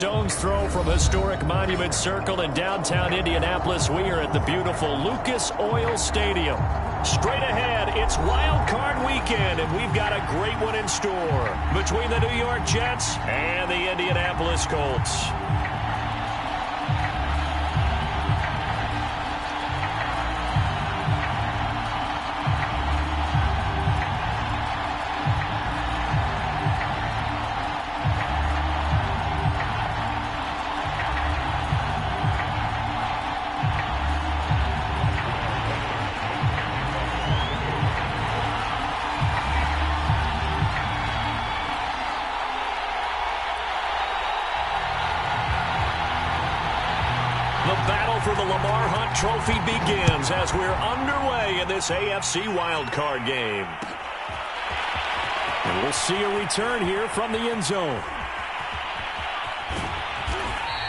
Stone's throw from historic Monument Circle in downtown Indianapolis. We are at the beautiful Lucas Oil Stadium. Straight ahead, it's Wild Card Weekend, and we've got a great one in store between the New York Jets and the Indianapolis Colts. For the Lamar Hunt Trophy begins as we're underway in this AFC wildcard game. And we'll see a return here from the end zone.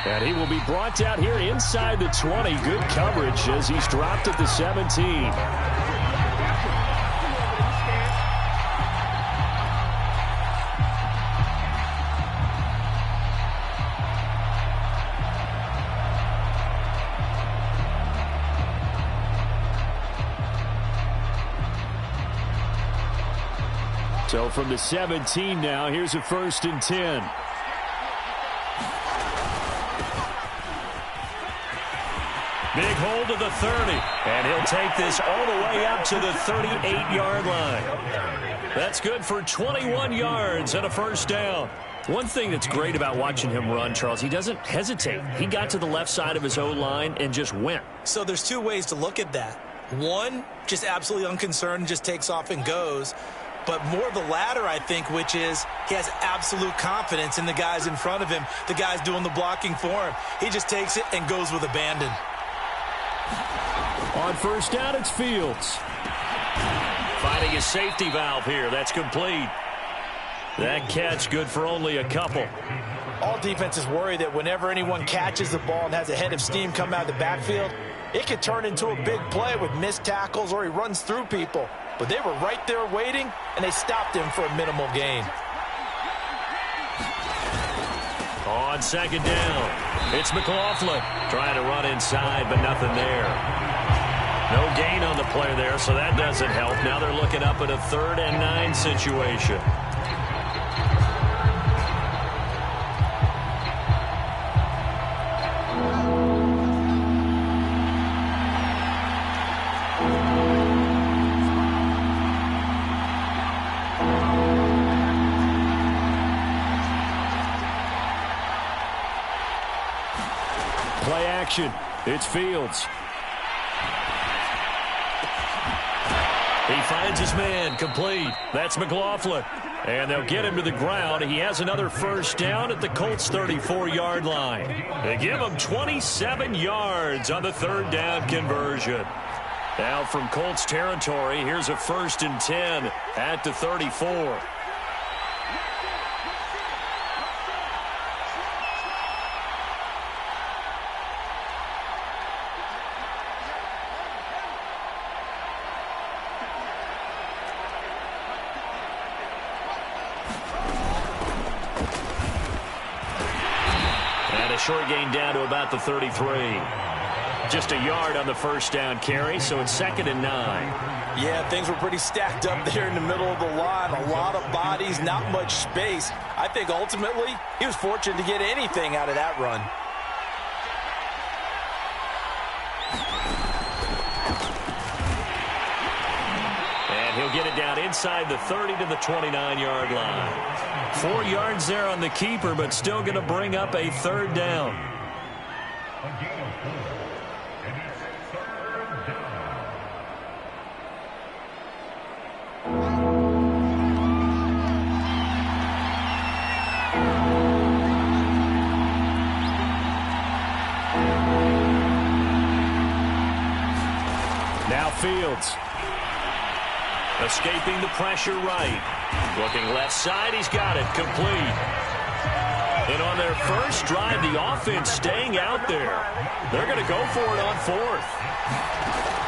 And he will be brought down here inside the 20. Good coverage as he's dropped at the 17. So from the 17 now, here's a 1st and 10. Big hold to the 30. And he'll take this all the way up to the 38-yard line. That's good for 21 yards and a 1st down. One thing that's great about watching him run, Charles, he doesn't hesitate. He got to the left side of his O-line and just went. So there's two ways to look at that. One, just absolutely unconcerned, just takes off and goes. But more the latter, I think, which is he has absolute confidence in the guys in front of him, the guys doing the blocking for him. He just takes it and goes with abandon. On 1st down, it's Fields. Finding a safety valve here. That's complete. That catch good for only a couple. All defenses worry that whenever anyone catches the ball and has a head of steam come out of the backfield, it could turn into a big play with missed tackles or he runs through people. But they were right there waiting, and they stopped him for a minimal gain. On 2nd down, it's McLaughlin trying to run inside, but nothing there. No gain on the play there, so that doesn't help. Now they're looking up at a 3rd and 9 situation. Play action. It's Fields. He finds his man, complete. That's McLaughlin. And they'll get him to the ground. He has another 1st down at the Colts' 34-yard line. They give him 27 yards on the 3rd down conversion. Now from Colts territory, here's a 1st and 10 at the 34. Short gain down to about the 33. Just a yard on the 1st down carry, so it's 2nd and 9. Yeah, things were pretty stacked up there in the middle of the line. A lot of bodies, not much space. I think ultimately he was fortunate to get anything out of that run. And he'll get it down inside the 30 to the 29-yard line. 4 yards there on the keeper, but still going to bring up a 3rd down. Now Fields. Escaping the pressure right. Looking left side, he's got it, complete. And on their first drive, the offense staying out there. They're going to go for it on 4th.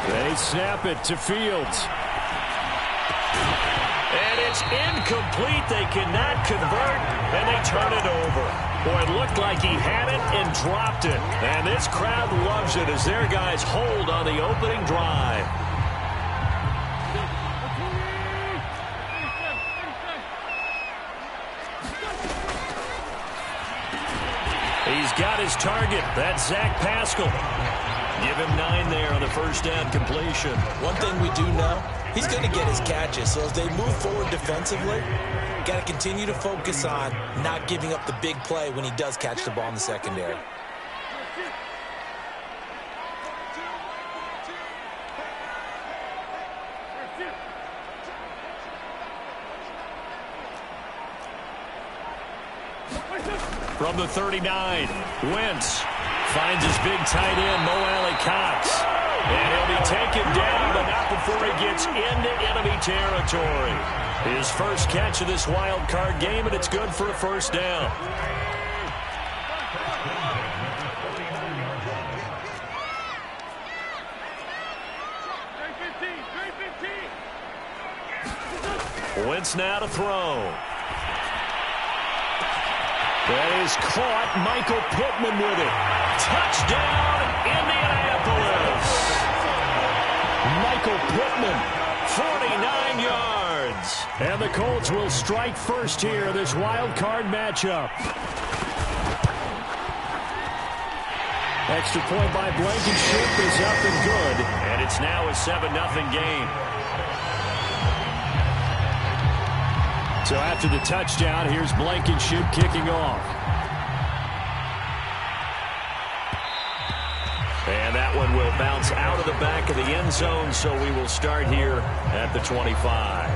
They snap it to Fields. And It's incomplete. They cannot convert, and they turn it over. Boy, it looked like he had it and dropped it. And this crowd loves it as their guys hold on the opening drive. He's got his target. That's Zach Pascal. Give him 9 there on the first down completion. One thing we do know, he's going to get his catches. So as they move forward defensively, got to continue to focus on not giving up the big play when he does catch the ball in the secondary. From the 39, Wentz finds his big tight end, Mo Alley-Cox. And he'll be taken down, but not before he gets into enemy territory. His first catch of this wild card game, and it's good for a first down. Wentz now to throw. That is caught. Michael Pittman with it. Touchdown, Indianapolis. Michael Pittman, 49 yards. And the Colts will strike first here in this wild card matchup. Extra point by Blankenship is up and good. And it's now a 7-0 game. So after the touchdown, here's Blankenship kicking off. And that one will bounce out of the back of the end zone, so we will start here at the 25.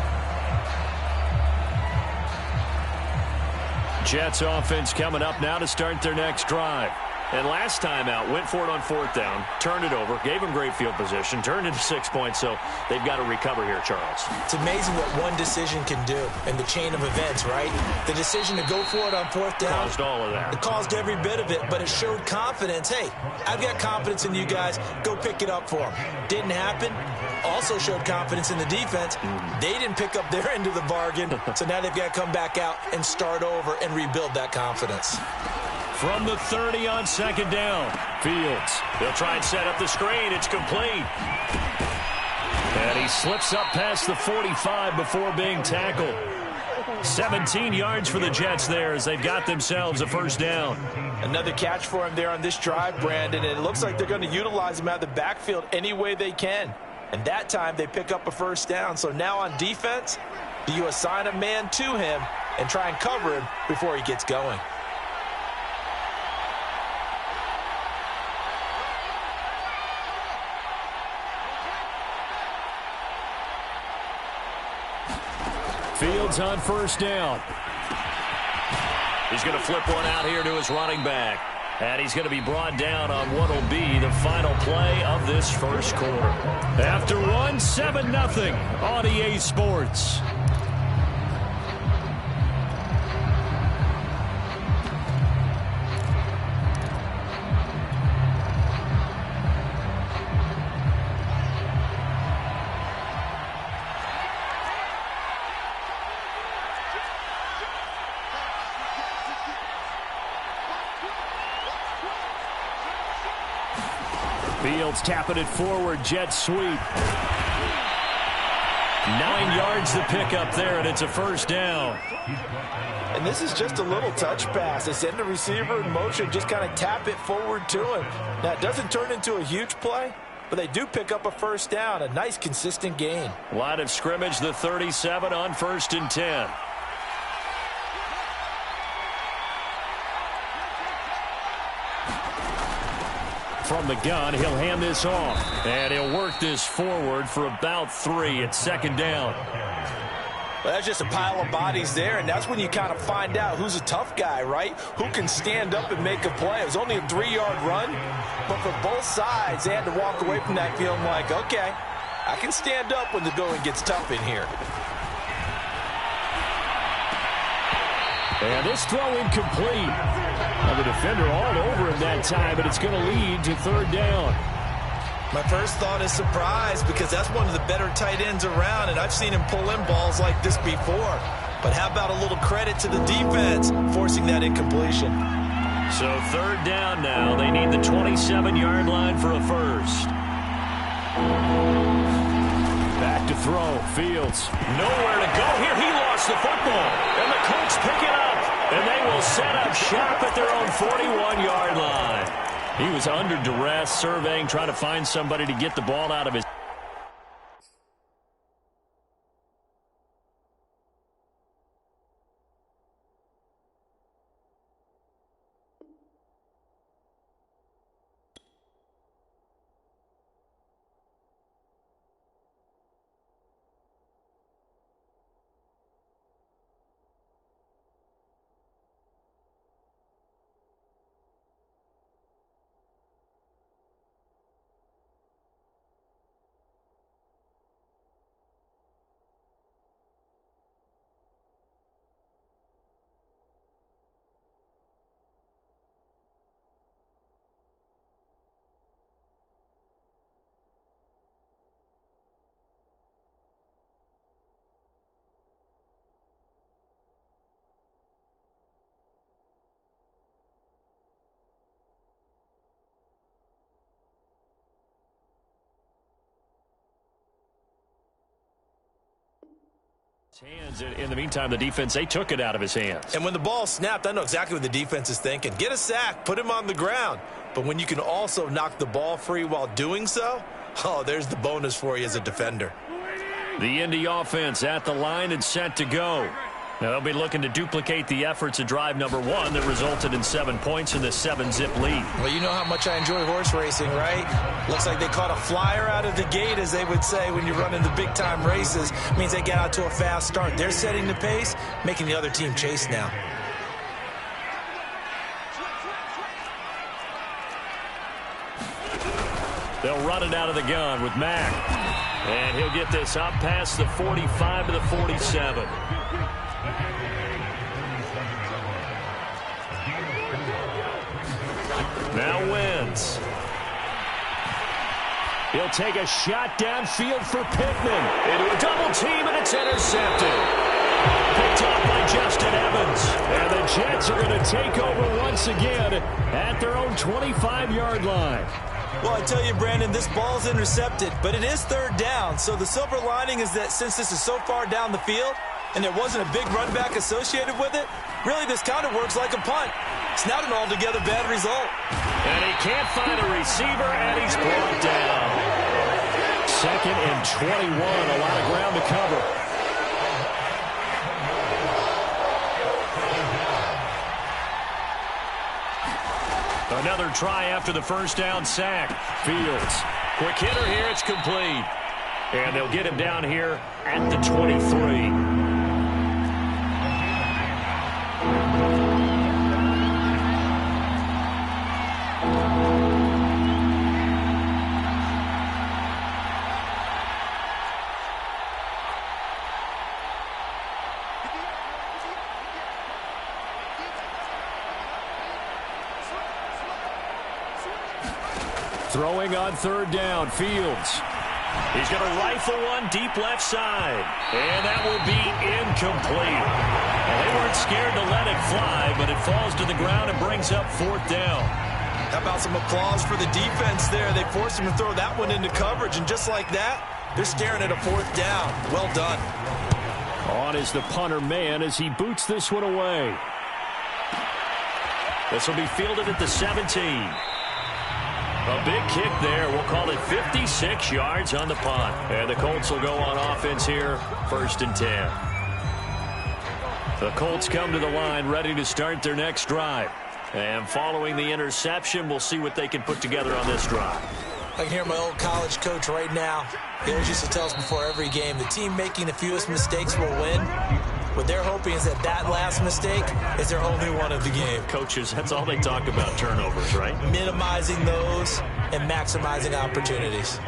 Jets offense coming up now to start their next drive. And last time out, went for it on 4th down, turned it over, gave them great field position, turned into 6 points, so they've got to recover here, Charles. It's amazing what one decision can do in the chain of events, right? The decision to go for it on 4th down. Caused all of that. It caused every bit of it, but it showed confidence. Hey, I've got confidence in you guys. Go pick it up for them. Didn't happen. Also showed confidence in the defense. They didn't pick up their end of the bargain, so now they've got to come back out and start over and rebuild that confidence. From the 30 on 2nd down, Fields. They'll try and set up the screen. It's complete. And he slips up past the 45 before being tackled. 17 yards for the Jets there as they've got themselves a first down. Another catch for him there on this drive, Brandon, and it looks like they're going to utilize him out of the backfield any way they can. And that time they pick up a first down. So now on defense, do you assign a man to him and try and cover him before he gets going? Fields on first down. He's going to flip one out here to his running back. And he's going to be brought down on what will be the final play of this first quarter. After one, 7-0 on EA Sports. Fields tapping it forward. Jet sweep. 9 yards to pick up there, and it's a first down. And this is just a little touch pass. They send the receiver in motion, just kind of tap it forward to him. Now, it doesn't turn into a huge play, but they do pick up a first down. A nice, consistent gain. Line of scrimmage, the 37 on 1st and 10. From the gun, he'll hand this off. And he'll work this forward for about 3 at 2nd down. Well, that's just a pile of bodies there, and that's when you kind of find out who's a tough guy, right? Who can stand up and make a play. It was only a 3-yard run, but for both sides, they had to walk away from that feeling like, okay, I can stand up when the going gets tough in here. And this throw incomplete. Well, the defender all over him that time, but it's going to lead to 3rd down. My first thought is surprise because that's one of the better tight ends around, and I've seen him pull in balls like this before. But how about a little credit to the defense forcing that incompletion? So third down now. They need the 27-yard line for a first. Back to throw. Fields. Nowhere to go here. He lost the football. And the Colts pick it up. And they will set up shop at their own 41-yard line. He was under duress, surveying, trying to find somebody to get the ball out of his. Hands. In the meantime, the defense, they took it out of his hands. And when the ball snapped, I know exactly what the defense is thinking. Get a sack, put him on the ground. But when you can also knock the ball free while doing so, oh, there's the bonus for you as a defender. The Indy offense at the line and set to go. Now they'll be looking to duplicate the efforts of drive number 1 that resulted in 7 points in the 7-zip lead. Well, you know how much I enjoy horse racing, right? Looks like they caught a flyer out of the gate, as they would say when you're running the big-time races. Means they get out to a fast start. They're setting the pace, making the other team chase now. They'll run it out of the gun with Mack. And he'll get this up past the 45 to the 47. Now wins. He'll take a shot downfield for Pittman. Into a double team, and it's intercepted. Picked off by Justin Evans. And the Jets are going to take over once again at their own 25-yard line. Well, I tell you, Brandon, this ball's intercepted, but it is third down. So the silver lining is that since this is so far down the field and there wasn't a big run back associated with it, really this kind of works like a punt. It's not an altogether bad result. And he can't find a receiver, and he's brought down. 2nd and 21, a lot of ground to cover. Another try after the first down sack. Fields. Quick hitter here. It's complete. And they'll get him down here at the 23. Throwing on third down, Fields. He's going to rifle one deep left side. And that will be incomplete. Well, they weren't scared to let it fly, but it falls to the ground and brings up 4th down. How about some applause for the defense there? They forced him to throw that one into coverage, and just like that, they're staring at a 4th down. Well done. On is the punter man as he boots this one away. This will be fielded at the 17. A big kick there. We'll call it 56 yards on the punt. And the Colts will go on offense here, 1st and 10. The Colts come to the line ready to start their next drive. And following the interception, we'll see what they can put together on this drive. I can hear my old college coach right now. He always used to tell us before every game, the team making the fewest mistakes will win. What they're hoping is that that last mistake is their only one of the game. Coaches, that's all they talk about, turnovers, right? Minimizing those and maximizing opportunities.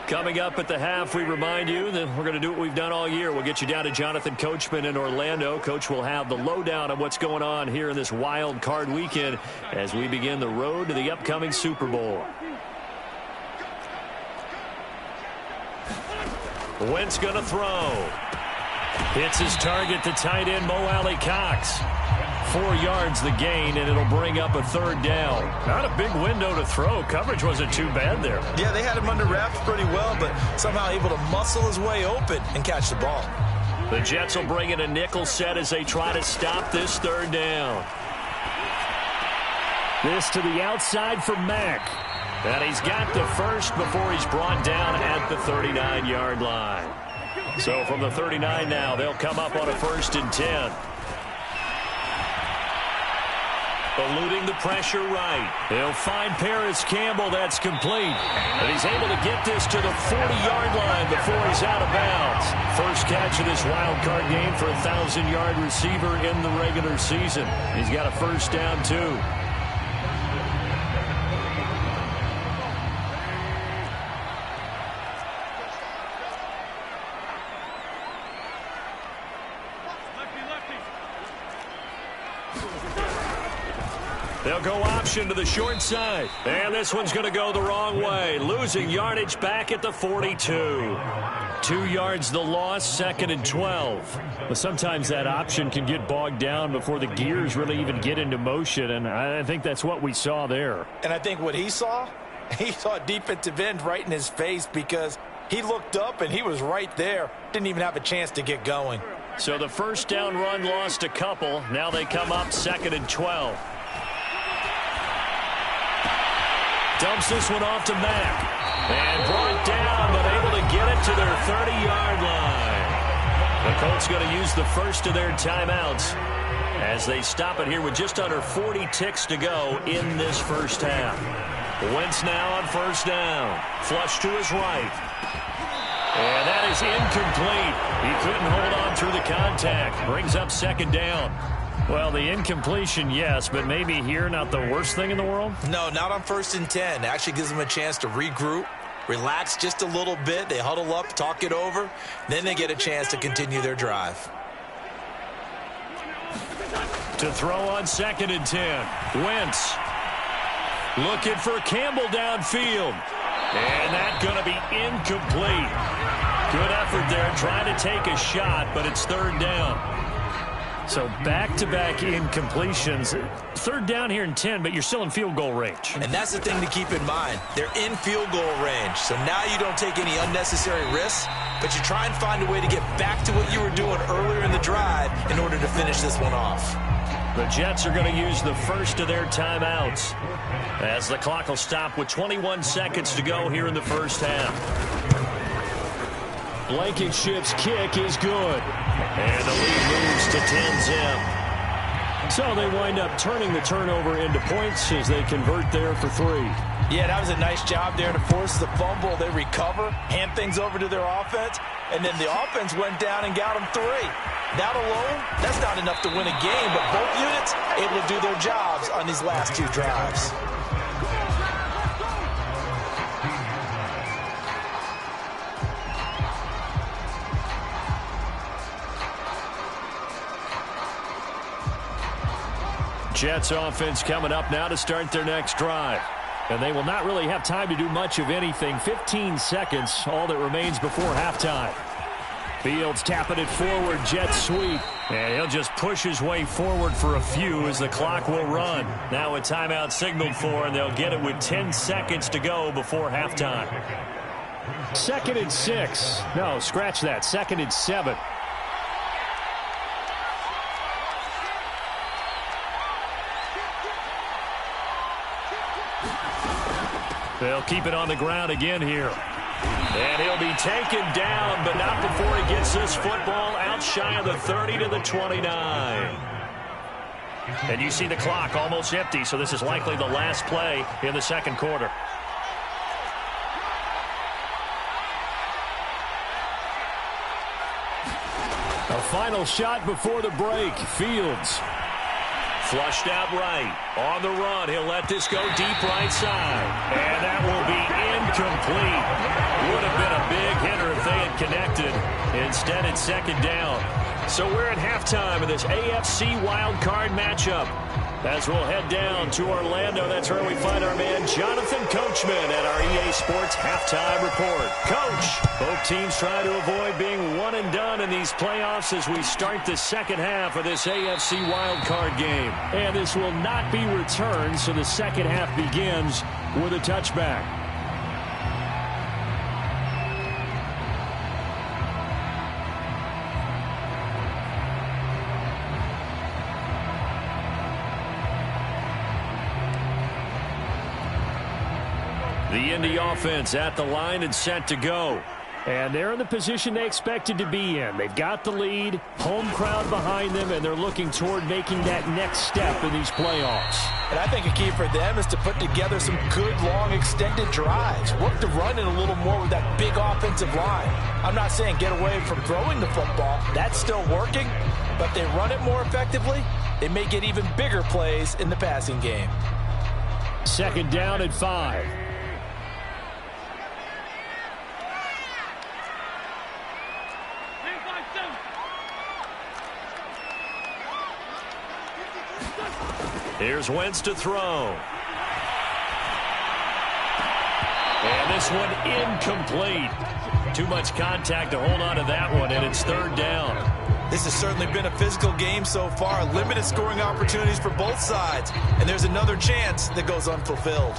Coming up at the half, we remind you that we're going to do what we've done all year. We'll get you down to Jonathan Coachman in Orlando. Coach will have the lowdown on what's going on here in this wild card weekend as we begin the road to the upcoming Super Bowl. Wentz going to throw. Hits his target to tight end Mo Alley Cox. 4 yards the gain, and it'll bring up a 3rd down. Not a big window to throw. Coverage wasn't too bad there. Yeah, they had him under wraps pretty well, but somehow able to muscle his way open and catch the ball. The Jets will bring in a nickel set as they try to stop this 3rd down. This to the outside for Mack. And he's got the first before he's brought down at the 39-yard line. So from the 39 now, they'll come up on a 1st and 10. Eluding the pressure right. He'll find Paris Campbell. That's complete. And he's able to get this to the 40-yard line before he's out of bounds. First catch of this wild card game for a 1,000-yard receiver in the regular season. He's got a 1st down, too. They'll go option to the short side. And this one's going to go the wrong way. Losing yardage back at the 42. 2 yards the loss, 2nd and 12. Well, sometimes that option can get bogged down before the gears really even get into motion, and I think that's what we saw there. And I think what he saw defensive end right in his face because he looked up and he was right there. Didn't even have a chance to get going. So the 1st down run lost a couple. Now they come up 2nd and 12. Dumps this one off to Mack. And brought down, but able to get it to their 30-yard line. The Colts going to use the first of their timeouts as they stop it here with just under 40 ticks to go in this first half. Wentz now on 1st down. Flush to his right. And that is incomplete. He couldn't hold on through the contact. Brings up 2nd down. Well, the incompletion, yes, but maybe here not the worst thing in the world? No, not on 1st and 10. Actually gives them a chance to regroup, relax just a little bit. They huddle up, talk it over. Then they get a chance to continue their drive. To throw on 2nd and 10. Wentz looking for Campbell downfield. And that's going to be incomplete. Good effort there trying to take a shot, but it's 3rd down. So back-to-back incompletions. 3rd down here in 10, but you're still in field goal range. And that's the thing to keep in mind. They're in field goal range. So now you don't take any unnecessary risks, but you try and find a way to get back to what you were doing earlier in the drive in order to finish this one off. The Jets are going to use the first of their timeouts as the clock will stop with 21 seconds to go here in the first half. Blankenship's kick is good. And the lead moves to 10-zip. So they wind up turning the turnover into points as they convert there for 3. Yeah, that was a nice job there to force the fumble. They recover, hand things over to their offense, and then the offense went down and got them 3. That alone, that's not enough to win a game, but both units able to do their jobs on these last 2 drives. Jets offense coming up now to start their next drive. And they will not really have time to do much of anything. 15 seconds, all that remains before halftime. Fields tapping it forward, Jets sweep. And he'll just push his way forward for a few as the clock will run. Now a timeout signaled for, and they'll get it with 10 seconds to go before halftime. 2nd and 6. No, scratch that. 2nd and 7. They'll keep it on the ground again here. And he'll be taken down, but not before he gets this football out shy of the 30 to the 29. And you see the clock almost empty, so this is likely the last play in the 2nd quarter. A final shot before the break. Fields Flushed out right. On the run, he'll let this go deep right side. And that will be incomplete. Would have been a big hitter if they had connected. Instead, it's second down. So we're at halftime of this AFC wildcard matchup. As we'll head down to Orlando, that's where we find our man Jonathan Coachman at our EA Sports Halftime Report. Coach, both teams try to avoid being one and done in these playoffs as we start the second half of this AFC wildcard game. And this will not be returned, so the second half begins with a touchback. The Indy offense at the line and set to go. And they're in the position they expected to be in. They've got the lead, home crowd behind them, and they're looking toward making that next step in these playoffs. And I think a key for them is to put together some good, long, extended drives. Work to run it a little more with that big offensive line. I'm not saying get away from throwing the football. That's still working. But if they run it more effectively, they may get even bigger plays in the passing game. Second down at 5. Here's Wentz to throw. And this one incomplete. Too much contact to hold on to that one, and it's third down. This has certainly been a physical game so far. Limited scoring opportunities for both sides. And there's another chance that goes unfulfilled.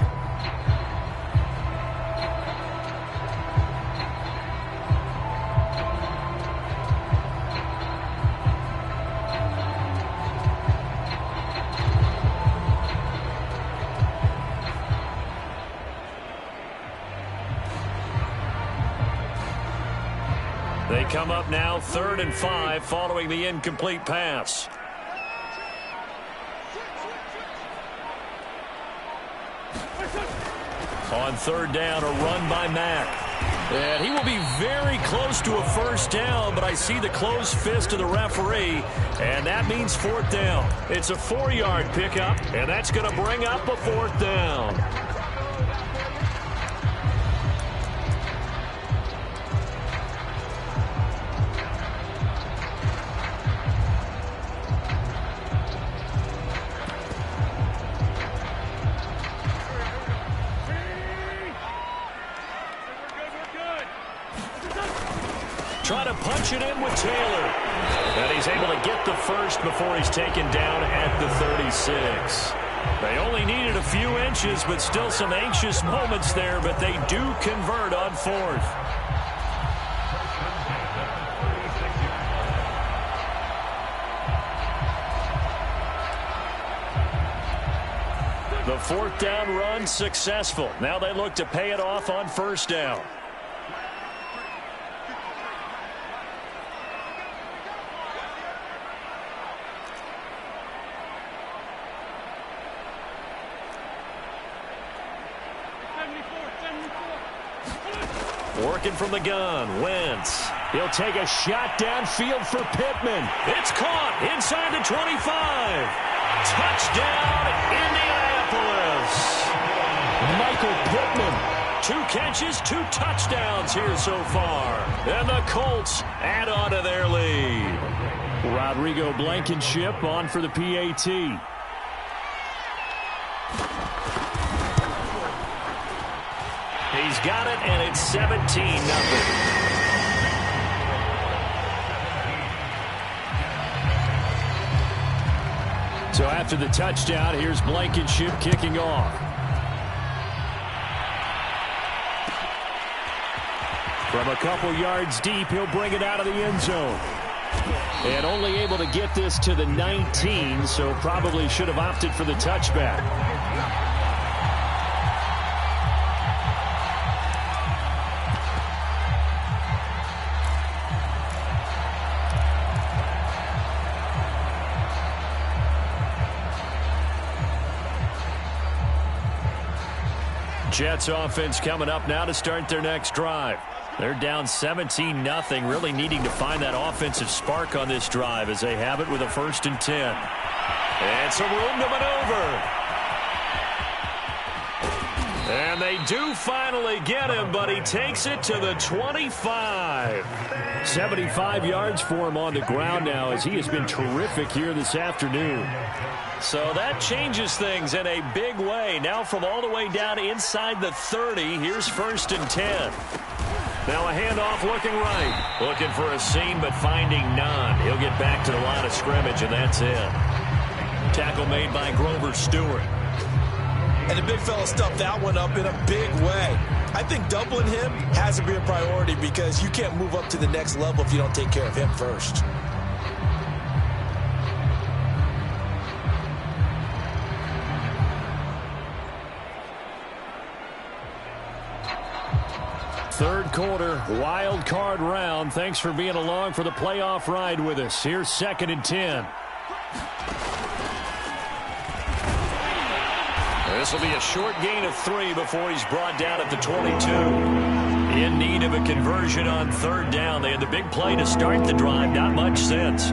They come up now 3rd and 5 following the incomplete pass. On third down, a run by Mack. And he will be very close to a first down, but I see the closed fist of the referee, and that means 4th down. It's a 4-yard pickup, and that's going to bring up a 4th down. Trying to punch it in with Taylor. And he's able to get the first before he's taken down at the 36. They only needed a few inches, but still some anxious moments there, but they do convert on 4th. The 4th down run successful. Now they look to pay it off on first down. Working from the gun, Wentz. He'll take a shot downfield for Pittman. It's caught inside the 25. Touchdown, Indianapolis. Michael Pittman. 2 catches, 2 touchdowns here so far. And the Colts add on to their lead. Rodrigo Blankenship on for the PAT. He's got it, and it's 17-0. So after the touchdown, here's Blankenship kicking off. From a couple yards deep, he'll bring it out of the end zone. And only able to get this to the 19, so probably should have opted for the touchback. Jets offense coming up now to start their next drive. They're down 17-0, really needing to find that offensive spark on this drive as they have it with a 1st and 10. And some room to maneuver. And they do finally get him, but he takes it to the 25. 75 yards for him on the ground now as he has been terrific here this afternoon. So that changes things in a big way. Now from all the way down inside the 30, here's 1st and 10. Now a handoff looking right. Looking for a seam, but finding none. He'll get back to the line of scrimmage, and that's it. Tackle made by Grover Stewart. And the big fella stuffed that one up in a big way. I think doubling him has to be a priority because you can't move up to the next level if you don't take care of him first. Third quarter, wild card round. Thanks for being along for the playoff ride with us. Here's 2nd and 10. This will be a short gain of 3 before he's brought down at the 22. In need of a conversion on 3rd down. They had the big play to start the drive. Not much sense.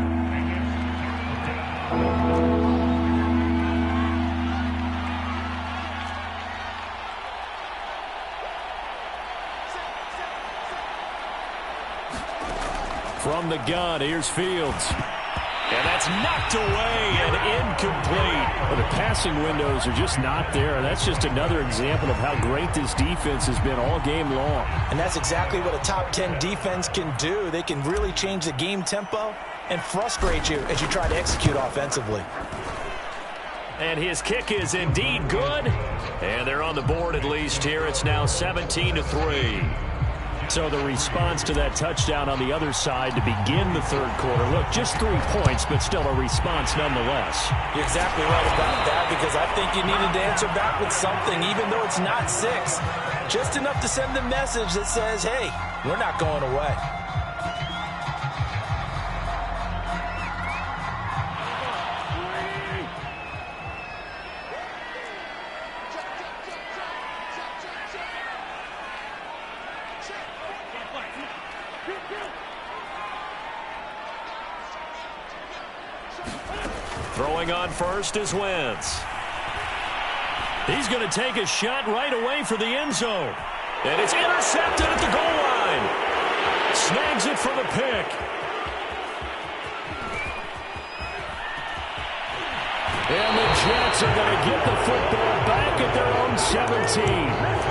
From the gun, here's Fields. And that's knocked away and incomplete. Well, the passing windows are just not there. That's just another example of how great this defense has been all game long. And that's exactly what a top 10 defense can do. They can really change the game tempo and frustrate you as you try to execute offensively. And his kick is indeed good. And they're on the board at least here. It's now 17-3. So the response to that touchdown on the other side to begin the third quarter. Look, just 3 points, but still a response nonetheless. You're exactly right about that because I think you needed to answer back with something, even though it's not 6. Just enough to send the message that says, hey, we're not going away. Throwing on first is Wentz. He's going to take a shot right away for the end zone. And it's intercepted at the goal line. Snags it for the pick. And the Jets are going to get the football back at their own 17.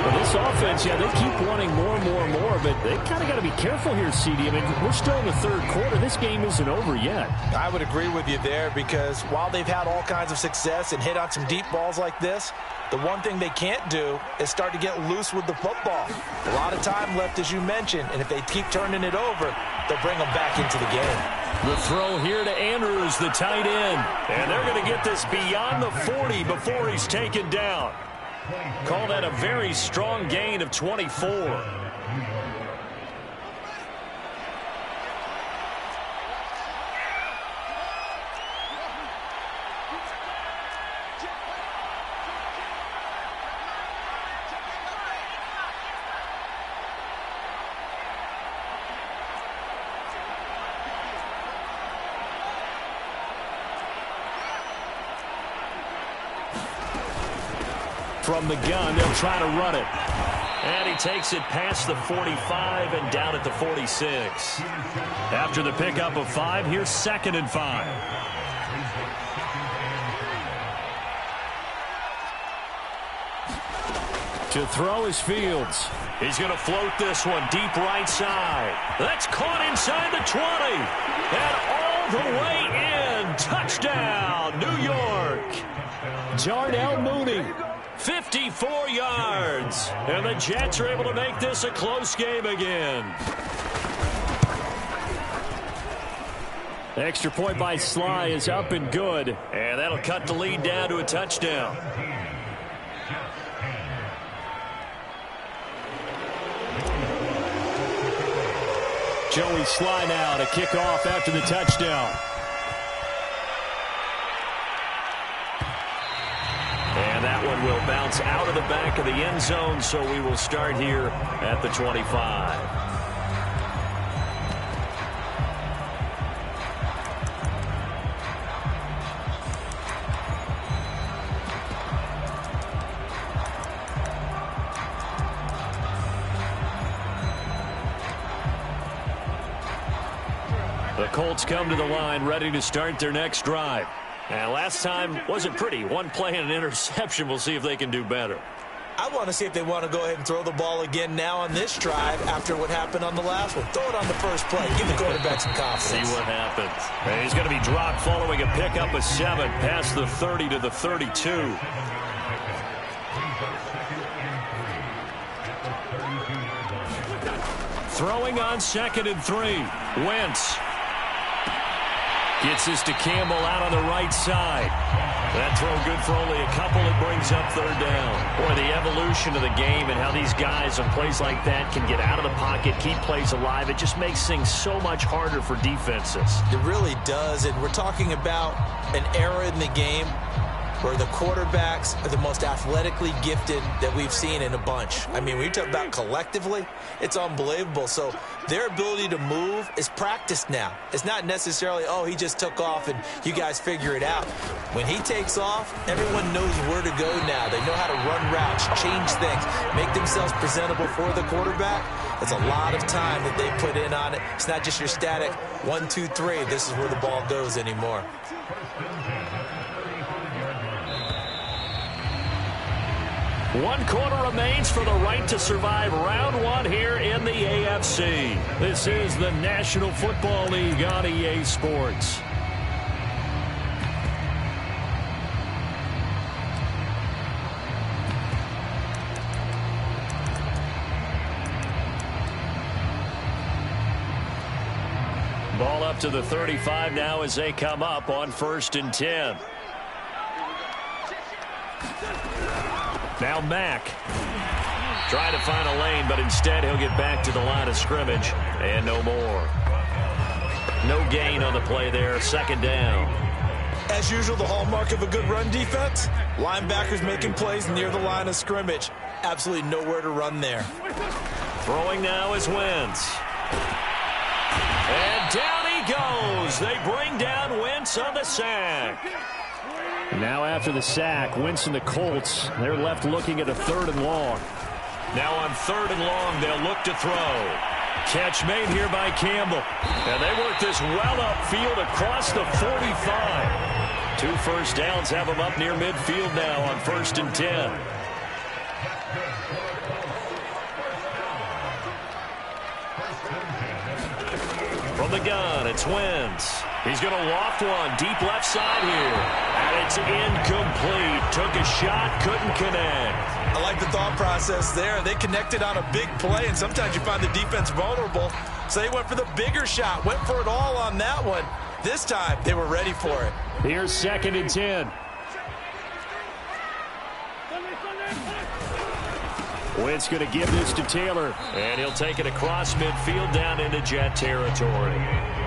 Well, this offense, yeah, they keep wanting more and more and more, but they kind of got to be careful here, CD. I mean, we're still in the third quarter. This game isn't over yet. I would agree with you there because while they've had all kinds of success and hit on some deep balls like this, the one thing they can't do is start to get loose with the football. A lot of time left, as you mentioned, and if they keep turning it over, they'll bring them back into the game. The throw here to Andrews, the tight end. And they're going to get this beyond the 40 before he's taken down. Call that a very strong gain of 24. From the gun, they'll try to run it. And he takes it past the 45 and down at the 46. After the pickup of 5, here's 2nd and 5. To throw is Fields. He's going to float this one deep right side. That's caught inside the 20. And all the way in. Touchdown, New York. Darnell Mooney. 54 yards. And the Jets are able to make this a close game again. Extra point by Sly is up and good. And that'll cut the lead down to a touchdown. Joey Sly now to kick off after the touchdown. And that one will bounce out of the back of the end zone, so we will start here at the 25. Colts come to the line, ready to start their next drive. And last time wasn't pretty. One play and an interception. We'll see if they can do better. I want to see if they want to go ahead and throw the ball again now on this drive after what happened on the last one. Throw it on the first play. Give the quarterback some confidence. See what happens. And he's going to be dropped following a pickup of 7 past the 30 to the 32. Throwing on 2nd and 3. Wentz gets this to Campbell out on the right side. That throw good for only a couple. It brings up 3rd down. Boy, the evolution of the game and how these guys on plays like that can get out of the pocket, keep plays alive, it just makes things so much harder for defenses. It really does, and we're talking about an era in the game where the quarterbacks are the most athletically gifted that we've seen in a bunch. I mean, when you talk about collectively, it's unbelievable. So their ability to move is practiced now. It's not necessarily, oh, he just took off and you guys figure it out. When he takes off, everyone knows where to go now. They know how to run routes, change things, make themselves presentable for the quarterback. It's a lot of time that they put in on it. It's not just your static 1, 2, 3. This is where the ball goes anymore. One quarter remains for the right to survive round 1 here in the AFC. This is the National Football League on EA Sports. Ball up to the 35 now as they come up on 1st and 10. Now Mack trying to find a lane, but instead he'll get back to the line of scrimmage and no more. No gain on the play there. 2nd down. As usual, the hallmark of a good run defense, linebackers making plays near the line of scrimmage. Absolutely nowhere to run there. Throwing now is Wentz. And down he goes. They bring down Wentz on the sack. Now after the sack, Wentz and the Colts, they're left looking at a 3rd and long. Now on 3rd and long, they'll look to throw. Catch made here by Campbell. And they work this well upfield across the 45. 2 first downs have them up near midfield now on 1st and 10. From the gun, it's Wentz. He's going to loft one deep left side here. And it's incomplete. Took a shot, couldn't connect. I like the thought process there. They connected on a big play, and sometimes you find the defense vulnerable. So they went for the bigger shot, went for it all on that one. This time, they were ready for it. Here's 2nd and 10. Wentz going to give this to Taylor, and he'll take it across midfield down into Jet territory.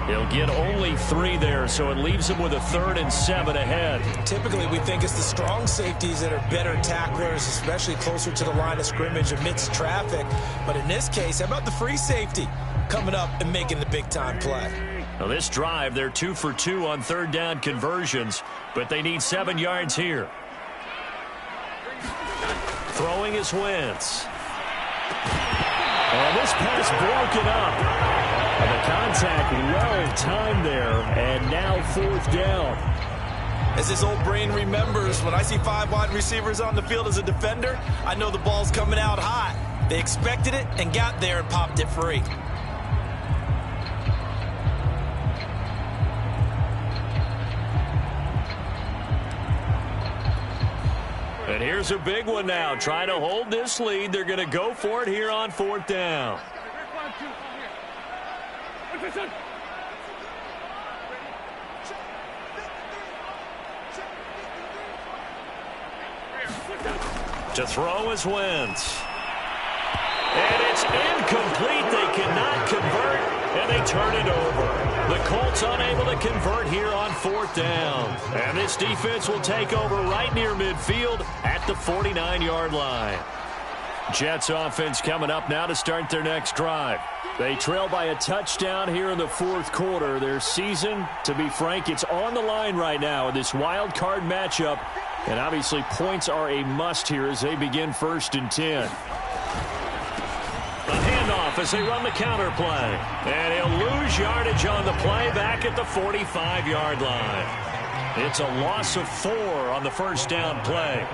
He'll get only 3 there, so it leaves him with a 3rd and 7 ahead. Typically, we think it's the strong safeties that are better tacklers, especially closer to the line of scrimmage amidst traffic. But in this case, how about the free safety coming up and making the big-time play? Now this drive, they're 2 for 2 on 3rd down conversions, but they need 7 yards here. Throwing is Wentz. And this pass broken up. And the contact well timed there, and now 4th down. As this old brain remembers, when I see 5 wide receivers on the field as a defender, I know the ball's coming out hot. They expected it and got there and popped it free. And here's a big one now. Trying to hold this lead. They're going to go for it here on 4th down. To throw is Wentz. And it's incomplete. They cannot convert, and they turn it over. The Colts unable to convert here on 4th down. And this defense will take over right near midfield at the 49-yard line. Jets offense coming up now to start their next drive. They trail by a touchdown here in the 4th quarter. Their season, to be frank, it's on the line right now in this wild card matchup. And obviously points are a must here as they begin 1st and 10. A handoff handoff as they run the counter play. And he'll lose yardage on the play back at the 45-yard line. It's a loss of 4 on the first down play.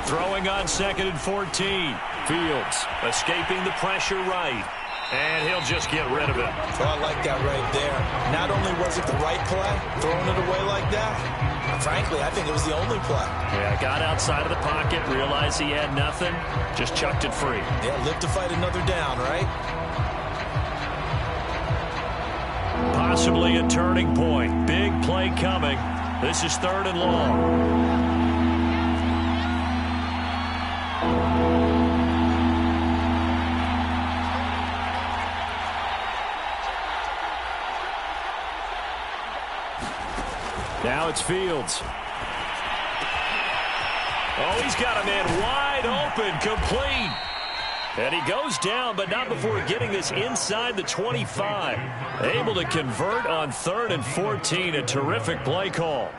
Throwing on 2nd and 14. Fields escaping the pressure right. And he'll just get rid of it. Oh, I like that right there. Not only was it the right play, throwing it away like that, frankly, I think it was the only play. Yeah, got outside of the pocket, realized he had nothing, just chucked it free. Yeah, live to fight another down, right? Possibly a turning point. Big play coming. This is 3rd and long. Now it's Fields. Oh, he's got a man wide open, complete. And he goes down, but not before getting this inside the 25. Able to convert on 3rd and 14. A terrific play call.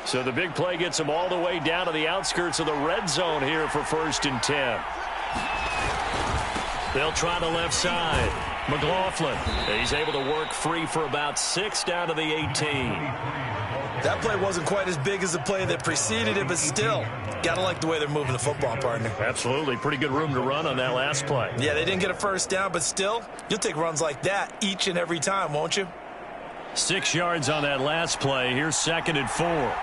So the big play gets him all the way down to the outskirts of the red zone here for 1st and 10. They'll try the left side. McLaughlin, he's able to work free for about 6 down to the 18. That play wasn't quite as big as the play that preceded it, but still, got to like the way they're moving the football, partner. Absolutely. Pretty good room to run on that last play. Yeah, they didn't get a first down, but still, you'll take runs like that each and every time, won't you? 6 yards on that last play. Here's 2nd and 4.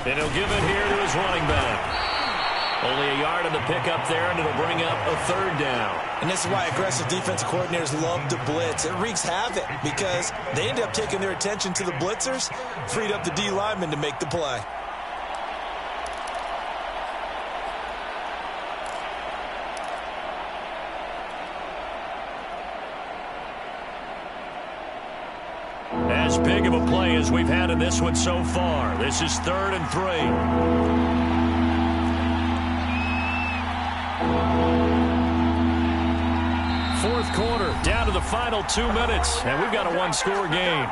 And he'll give it here to his running back. Only a yard on the pickup there, and it'll bring up a 3rd down. And this is why aggressive defensive coordinators love to blitz. It wreaks havoc because they end up taking their attention to the blitzers, freed up the D lineman to make the play. As big of a play as we've had in this one so far. This is 3rd and 3. Fourth quarter, down to the final 2 minutes, and we've got a 1-score game.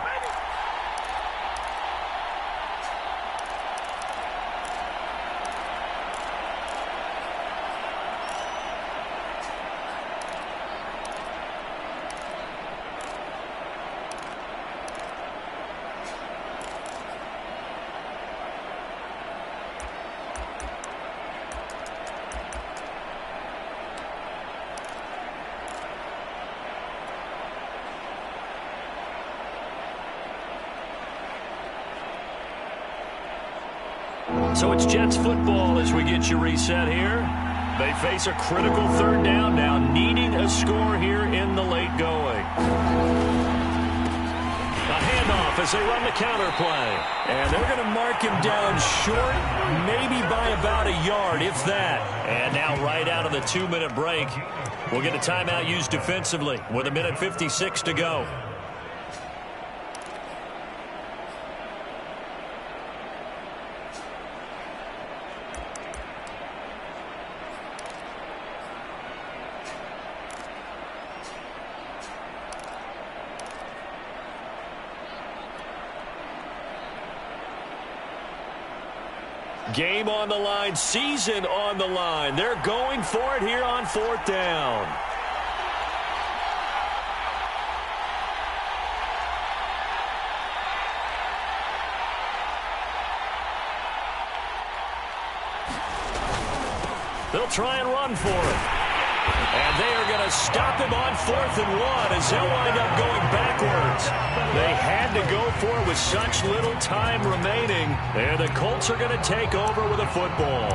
So it's Jets football as we get you reset here. They face a critical 3rd down now, needing a score here in the late going. A handoff as they run the counter play. And they're going to mark him down short, maybe by about a yard, if that. And now right out of the 2-minute break, we'll get a timeout used defensively with 1:56 to go. Game on the line, season on the line. They're going for it here on 4th down. They'll try and run for it. And they are going to stop him on 4th and 1 as they'll wind up going backwards. They had to go for it with such little time remaining. And the Colts are going to take over with a football.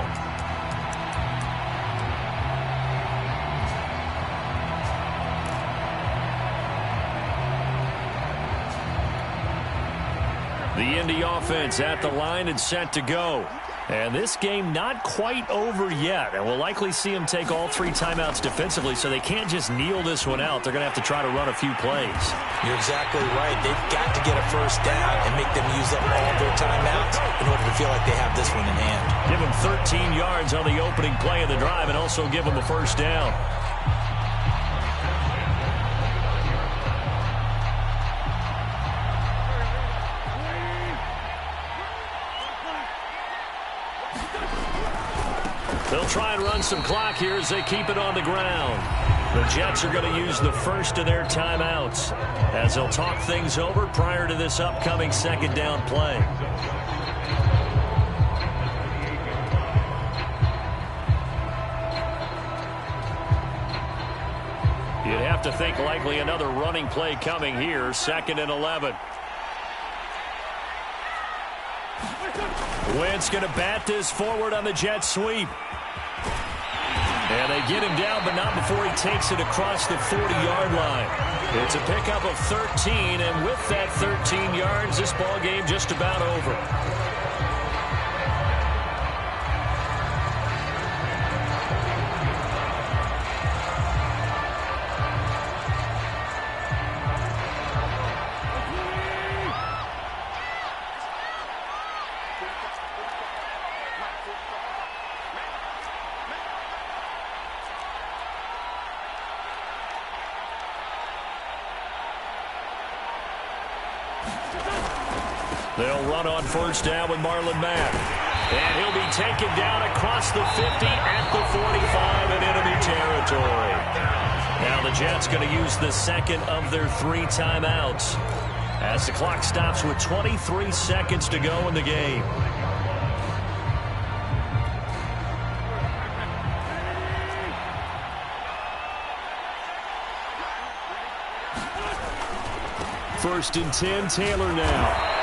The Indy offense at the line and set to go. And this game not quite over yet. And we'll likely see them take all 3 timeouts defensively, so they can't just kneel this one out. They're going to have to try to run a few plays. You're exactly right. They've got to get a first down and make them use up all their timeouts in order to feel like they have this one in hand. Give them 13 yards on the opening play of the drive and also give them a first down. They'll try and run some clock here as they keep it on the ground. The Jets are going to use the first of their timeouts as they'll talk things over prior to this upcoming second down play. You'd have to think likely another running play coming here, 2nd and 11. Wentz going to bat this forward on the jet sweep. And they get him down, but not before he takes it across the 40-yard line. It's a pickup of 13, and with that 13 yards, this ball game just about over. They'll run on first down with Marlon Mack. And he'll be taken down across the 50 at the 45 in enemy territory. Now the Jets going to use the second of their 3 timeouts as the clock stops with 23 seconds to go in the game. First and 10, Taylor now.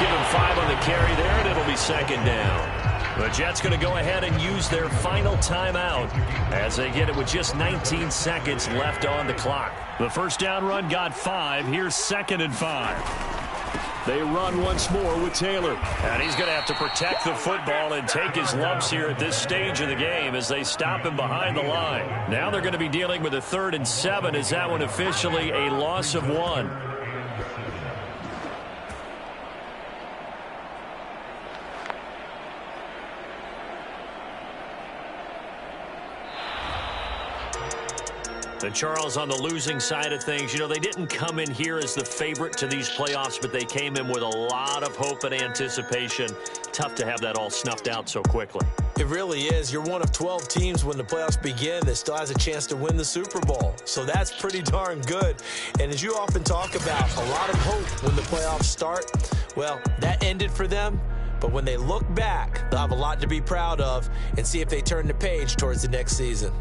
Give him 5 on the carry there, and it'll be second down. The Jets going to go ahead and use their final timeout as they get it with just 19 seconds left on the clock. The first down run got 5. Here's 2nd and 5. They run once more with Taylor. And he's going to have to protect the football and take his lumps here at this stage of the game as they stop him behind the line. Now they're going to be dealing with a 3rd and 7. Is that one officially a loss of 1? And Charles, on the losing side of things, you know, they didn't come in here as the favorite to these playoffs, but they came in with a lot of hope and anticipation. Tough to have that all snuffed out so quickly. It really is. You're one of 12 teams when the playoffs begin that still has a chance to win the Super Bowl. So that's pretty darn good. And as you often talk about, a lot of hope when the playoffs start. Well, that ended for them. But when they look back, they'll have a lot to be proud of and see if they turn the page towards the next season.